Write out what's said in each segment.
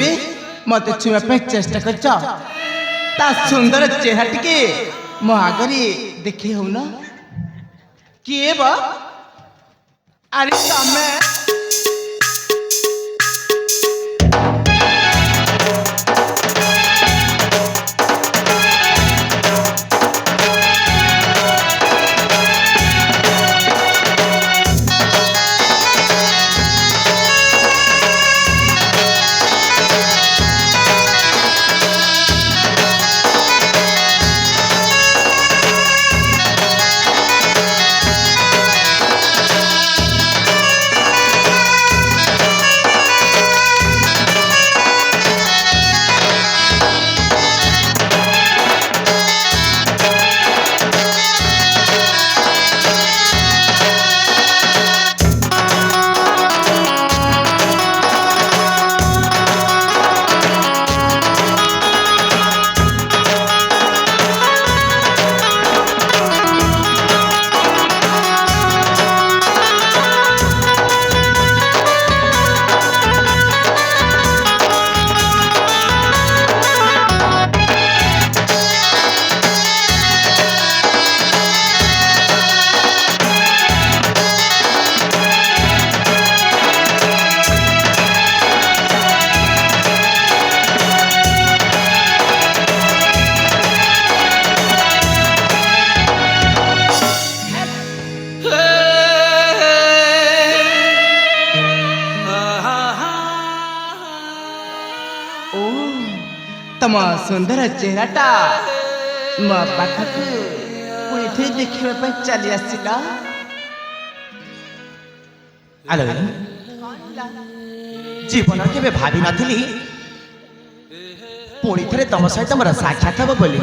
भी मत छुआ चेष्टा कर सुंदर चेहरा टिके मो आगे देखी हो ना किए बा अरे तमें तम सुंदर चेहराटा मो पाखक पुणी देखा चली आसला आलो जीवन के भावी नी पुणी थे तुम सहित मोर साक्षात हम बोली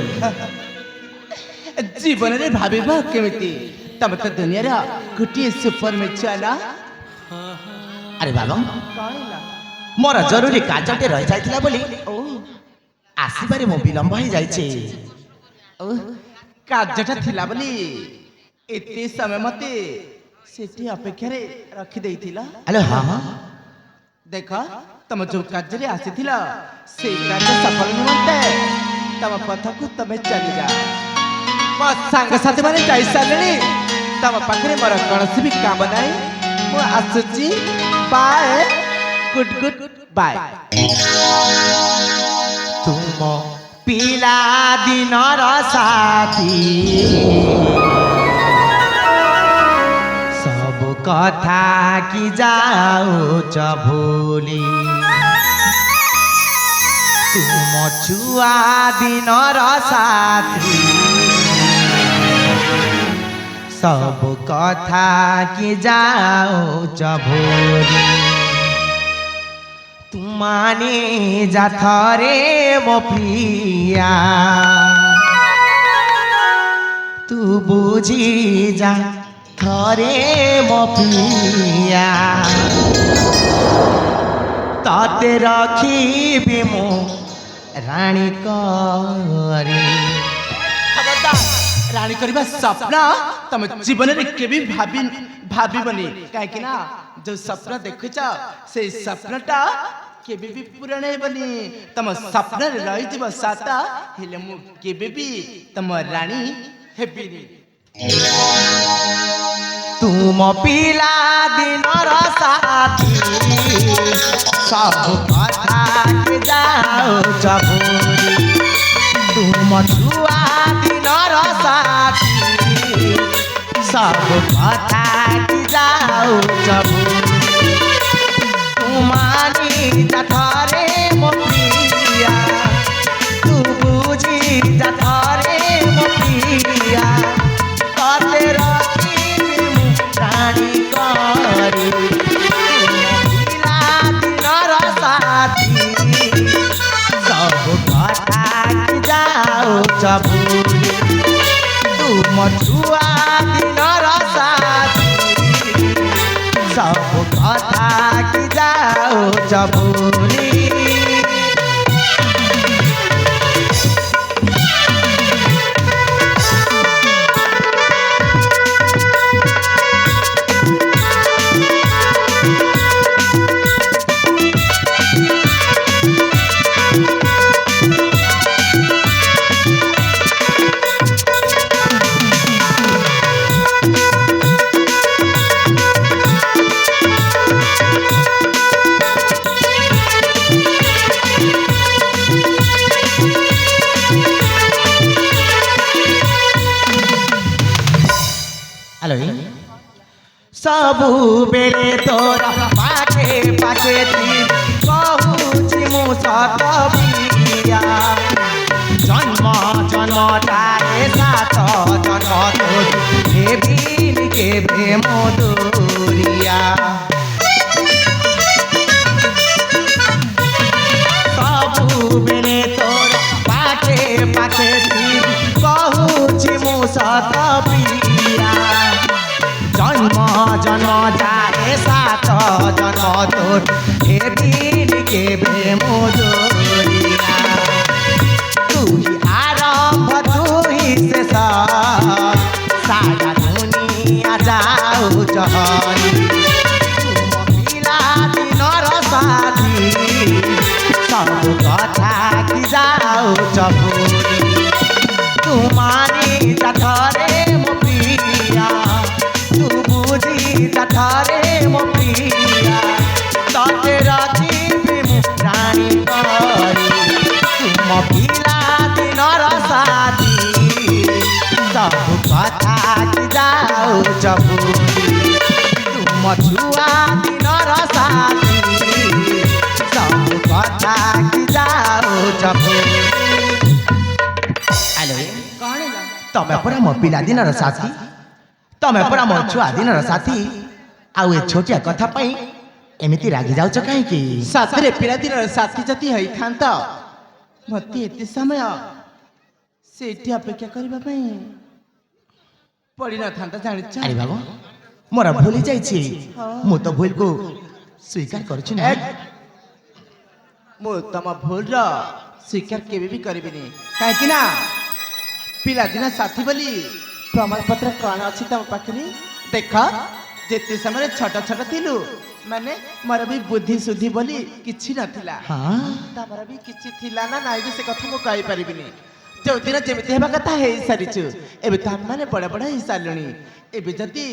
जीवन में भाव केमी तुम तो दुनिया गोटे सुपर मिछुआ ना अरे बाबा मोर जरूरी कार्यटे रही जाइथिला बोली आसबारे मो विलंब हो जाइछे कार्यटा थिला बोली एते समय मते सेठी अपेक्षा रे रखी देइथिला हेलो हां हां देख तुम जो कार्य रे आसीथिला से कार्य सफल निमंते तम पथ को तमे चली जा बस संग साथी माने जाई सालेनी तम पाखरे मोर कौनसी भी काम नाही मो आसुची बाय गुड गुड बाय तुम पिला दिन र साथी सब कथा कि जाओ भूली तुम छुआ दिन र साथी सब कथा कि जाओ भूली तुमाने जा थरे मो प्रिया तू बुझी जा थरे मो प्रिया ताते रखी मो रानी करे रानी करबा सपना तुम जीवन में केबी भाभी बनी कहीं ना जो सपना देखुच से सपनाटा केबी भी पूरा नहीं बनी तुम सपना रही साता हेले मु केबी भी तुम रानी हेबिनी तुम पिला दिन र साथी सब कथा के जाओ भूली तुम छुआ दिन र साथी सब कथा के जाओ भूली तुमानी जाथरे मो प्रिया तू बुझी जाथरे मो प्रिया कते रखी रानी करी पिला दिन र साथी सब कथा कि जाओ भूली तुम छुआ दिन र साथी सब कथा कि जाओ भूली আলো सबु बेले तोरा पाखे पाखे थी कहुची मु सत बिया जन्म जन्म जाए सात जन्म तोर हेबिन केबे मधुरिया सबु बेले तोरा पाखे पाखे थी कहुची मु सत बिया जन्म जन्म जाए सात जन्म तोर हे दिन के बे मधुरिया तू ही आरंभ तू ही शेष सारा दुनिया जाऊ जहरी तुम पिला दिनर साथी सब कथा की जाऊ चपुरी तुम्हारी जठरे मो पिया तू बुझी जठरे मो पिया तते राजीवी मु प्राणी परी तुम पिला दिनर साथी सब कथा की जाऊ चपुरी तुम छुआ दिनर साथी सब कथा की जाऊ चपुरी आलो कौन है तमे परा मो पिला दिनर साथी तमे परा मो छुआ दिनर साथी आउ ए छोटिया कथा पई एमिति रागी जाउछ काहे की साथरे पिला दिनर साथी जति हई थांत मते एते समय सेठी अपेक्षा करबा पई पड़ी न थांत जानिछ अरे बाबू मोरा भूली जाई छी मु तो भूल को स्वीकार करू छी ना मु तम भूल रो स्वीकार केबे भी करबिनी काहे कि ना पिला दिन साथी बोली प्रमाण पत्र कौन अच्छी तम पाखरे देख जेते समय छोट छोट थिलु माने मोर भी बुद्धि सुद्धि बोली किछि नथिला हां तमर भी किछि थिला ना नाइ जे से कथा मु कहि परिबिनी जो दिन जेमिति हेबा कथा हे सारिछु एबे त हम माने बड़ा बड़ा ही सालणी एबे जति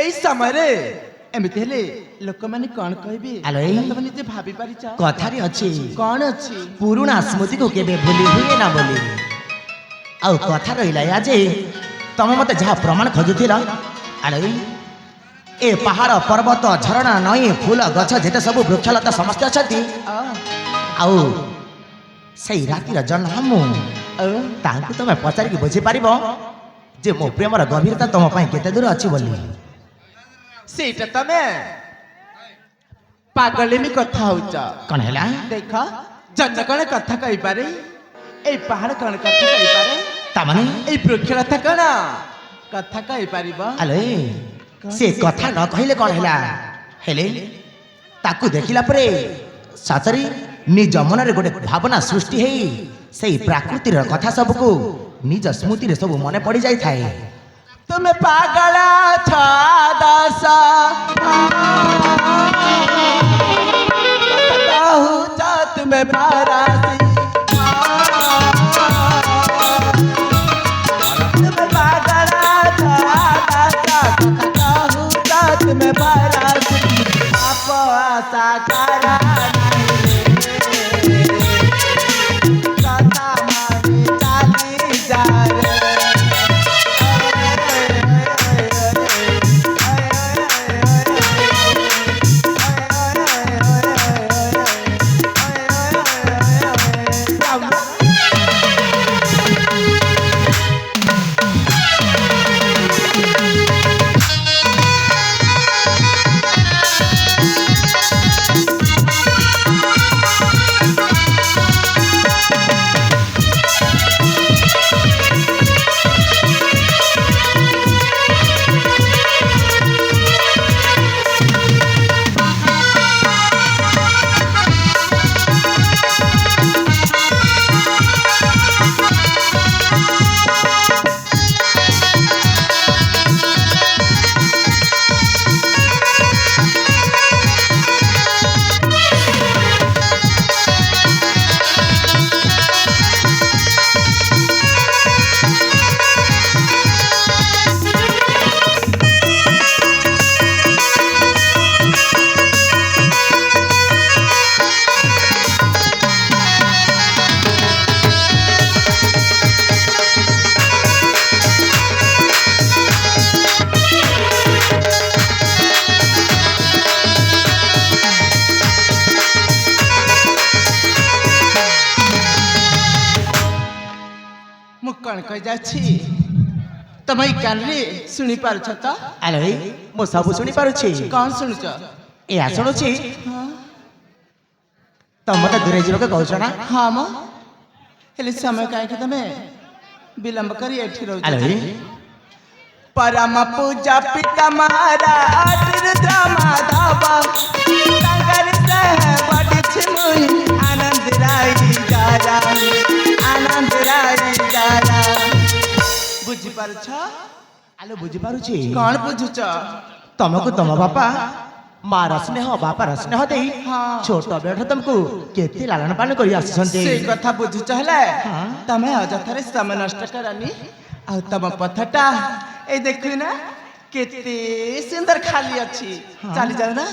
एई समय रे एमिति हेले लोक माने कोन कहबे आलो तम निजे भाबी परिछ कथारी अछि कोन अछि पुराना स्मृति को केबे भूली हुए ना बोली आउ कथा रहिला या जे तमे मते जहा प्रमाण खोजुथिला आलो ए पहाड़ पर्वत झरणा नई फूल गछ जेते सब वृक्षलता समस्त अछती आउ सही रातिर जन्म तांकु तमे पचारि के बुझी पारिबो जे मो प्रेमर गभीरता तम पई केते दूर अछि बोली सेटा तमे पागलेमी कथा होउछ कोन हैला देख जन कण कथा कहि पारे ए पहाड़ कण कथा कहि पारे ता माने ए वृक्षलता कण कथा कहि पारिबो आलो से कथा न कहिले कोन हैला हेले ताकु देखिला परे साचरी निज मनरे गोटे भावना सृष्टि हेई सेई प्राकृतिर कथा सबको निज स्मृति रे सब मने पड़ी जाई थाए तुमे पागल छ दस कहू जा तुमे पारासी तुमे पागल छ दस कहू जा तुमे पारासी आप आशा करा कथा मानी चाली जा रे କହି ଯାଉଛି ତମେ ଏଇ କାନରେ ଶୁଣି ପାରୁଛ ତ? ଆଲୋ ମୁଁ ସବୁ ଶୁଣି ପାରୁଛି। କଣ ଶୁଣୁଛ? ଏୟା ଶୁଣୁଛି ହଁ ତମ ମତେ ଦୂରେ ଯିବାକୁ କହୁଛ ନା? ହଁ ମ ହେଲେ ସମୟ କାହିଁକି ତମେ ବିଳମ୍ବ କରି ଏଠି ରହୁଛ? ଆଲୋ परम पूजा पिता महाराज रुद्र माधव तांकर सह बढ़िछ मुहि आनंद राई जारा आनंद राई जारा बुझी पारुछ? ଆଲୋ ବୁଝିପାରୁଛି। कौन बुझुछ? ତମକୁ ତମ ବାପା ମାର ସ୍ନେହ ବାପାର ସ୍ନେହ ଦେଇ ହଁ। ଛୋଟ ବେଳଠୁ ତମକୁ କେତେ ଲାଳନ ପାଳନ କରି ଆସିଛନ୍ତି। से कथा बुझुछ हेले हाँ। तमे अजथरे समय नष्ट करनी आ तम पथटा ए देखु ना केते सुंदर खाली अछि। हाँ। चली जाओ ना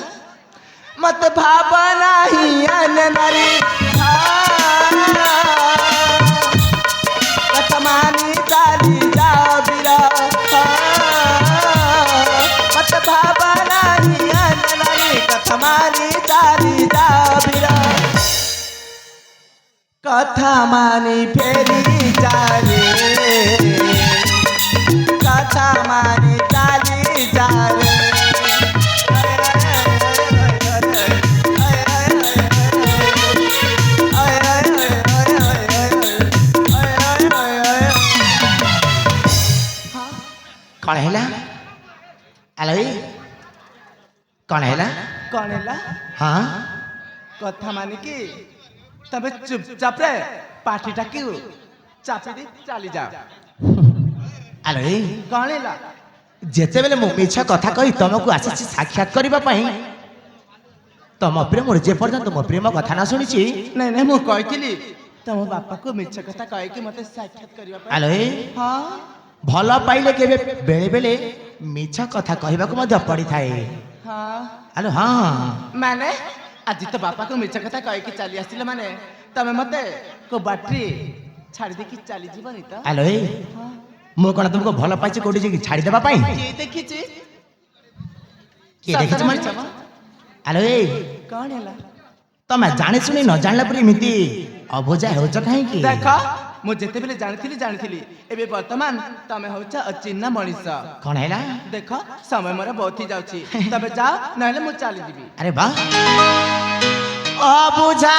मत भावना ही अननारी कथमानी चाली जाओ बिरा मत भावना ही अननारी कथमानी चाली जाओ बिरा कथा मानी फेरी जारे कथा मानी चाली जारे କଣ ହେଲା? ଆଲୋ କଣ ହେଲା? कौन है ला ହଁ कथा मानी की तबे चुपचाप रे पार्टी टाकी चापी दी चली जाओ। ଆଲୋ कौन है ला ଯେତେବେଳେ ମୁଁ ମିଛ କଥା କହି ତମକୁ ଆସିଛି ସାକ୍ଷାତ କରିବା ପାଇଁ ତମ ପ୍ରେମର ଯେ ପର୍ଯ୍ୟନ୍ତ ମୋ ପ୍ରେମ କଥା ନ ଶୁଣିଛି नहीं नहीं मु कहଥିଲି ତମ ବାପାକୁ ମିଛ କଥା କହିକି ମତେ ସାକ୍ଷାତ କରିବା ପାଇଁ। ଆଲୋ ହଁ ଭଲ ପାଇଲେ କେବେ ବେଳେ ବେଳେ ମିଛ କଥା କହିବାକୁ ମଧ୍ୟ ପଡିଥାଏ। ହଁ ଆଲୋ ହଁ ମାନେ ଆଜି ତ ବାପାକୁ ମିଛ କଥା କହିକି ଚାଲି ଆସିଲେ ମାନେ ତମେ ମତେ କୋ ବାଟରେ ଛାଡ଼ି ଦେଇକି ଚାଲି ଯିବନି ତ? ଆଲୋ ହଁ ମୁଁ କଣ ତମକୁ ଭଲ ପାଇଛି କୋଉଠି ଯାଇକି ଛାଡ଼ିଦେବା ପାଇଁ? କିଏ ଦେଖିଛି? କିଏ ଦେଖିଛି ମାନେ? ସତରେ ମିଛ ମ? ଆଲୋ କଣ ହେଲା? ତମେ ଜାଣି ଶୁଣି ନ ଜାଣିଲା ପରେ ଏମିତି ଅବୁଝା ହେଉଛ କାହିଁକି? ଦେଖ ମୁଁ ଯେତେବେଳେ ଜାଣିଥିଲି ଏବେ ବର୍ତ୍ତମାନ ତମେ ହଉଛ ଅଚିହ୍ନା ମଣିଷ। କଣ ହେଲା? ଦେଖ ସମୟ ମୋର ବହୁତ ହି ଯାଉଛି ତମେ ଯାଅ ନହେଲେ ମୁଁ ଚାଲିଯିବି। ଆରେ ବା ଅବୁଝା